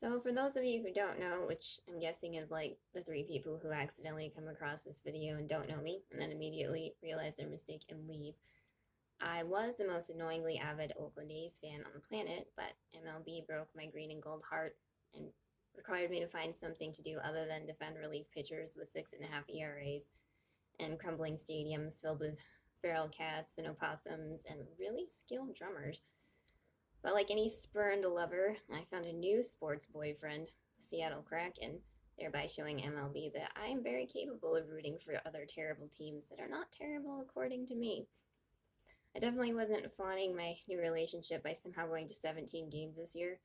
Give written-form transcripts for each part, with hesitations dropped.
So, for those of you who don't know, which I'm guessing is like the three people who accidentally come across this video and don't know me, and then immediately realize their mistake and leave, I was the most annoyingly avid Oakland A's fan on the planet, but MLB broke my green and gold heart and required me to find something to do other than defend relief pitchers with 6.5 ERAs and crumbling stadiums filled with feral cats and opossums and really skilled drummers. But like any spurned lover, I found a new sports boyfriend, the Seattle Kraken, thereby showing MLB that I am very capable of rooting for other terrible teams that are not terrible according to me. I definitely wasn't flaunting my new relationship by somehow going to 17 games this year.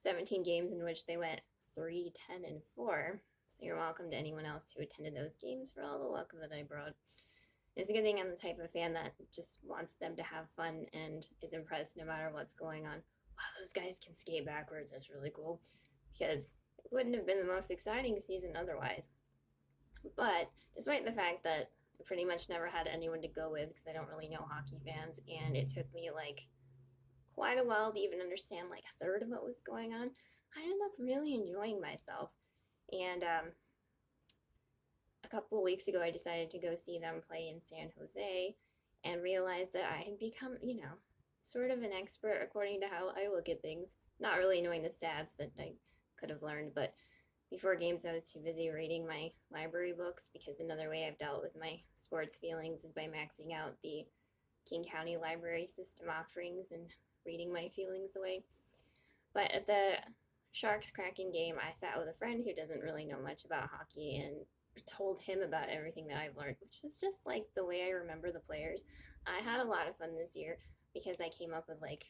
17 games in which they went 3-10-4. So you're welcome to anyone else who attended those games for all the luck that I brought. It's a good thing I'm the type of fan that just wants them to have fun and is impressed no matter what's going on. Wow, those guys can skate backwards. That's really cool. Because it wouldn't have been the most exciting season otherwise. But despite the fact that I pretty much never had anyone to go with because I don't really know hockey fans, and it took me like quite a while to even understand like a third of what was going on, I ended up really enjoying myself. And a couple of weeks ago, I decided to go see them play in San Jose and realized that I had become, sort of an expert according to how I look at things. Not really knowing the stats that I could have learned, but before games, I was too busy reading my library books because another way I've dealt with my sports feelings is by maxing out the King County Library System offerings and reading my feelings away. But at the Sharks Kraken game, I sat with a friend who doesn't really know much about hockey and told him about everything that I've learned, which was just like the way I remember the players. I had a lot of fun this year because I came up with like,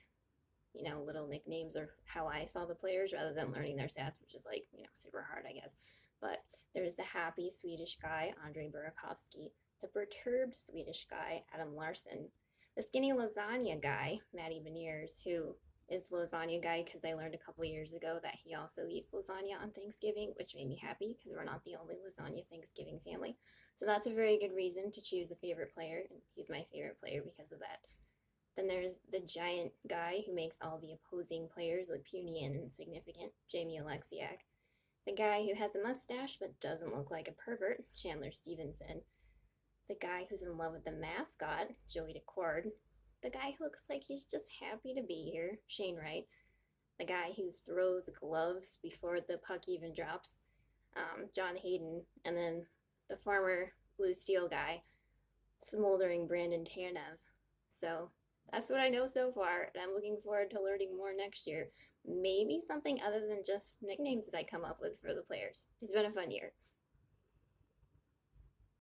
little nicknames or how I saw the players rather than learning their stats, which is like, super hard, I guess. But there's the happy Swedish guy, Andre Burakovsky, the perturbed Swedish guy, Adam Larson, the skinny lasagna guy, Matty Beniers, who is the lasagna guy because I learned a couple years ago that he also eats lasagna on Thanksgiving, which made me happy because we're not the only lasagna Thanksgiving family. So that's a very good reason to choose a favorite player, and he's my favorite player because of that. Then there's the giant guy who makes all the opposing players look puny and insignificant, Jamie Alexiak. The guy who has a mustache but doesn't look like a pervert, Chandler Stevenson. The guy who's in love with the mascot, Joey DeCord. The guy who looks like he's just happy to be here, Shane Wright. The guy who throws gloves before the puck even drops, John Hayden. And then the former Blue Steel guy, smoldering Brandon Tanev. So that's what I know so far, and I'm looking forward to learning more next year. Maybe something other than just nicknames that I come up with for the players. It's been a fun year.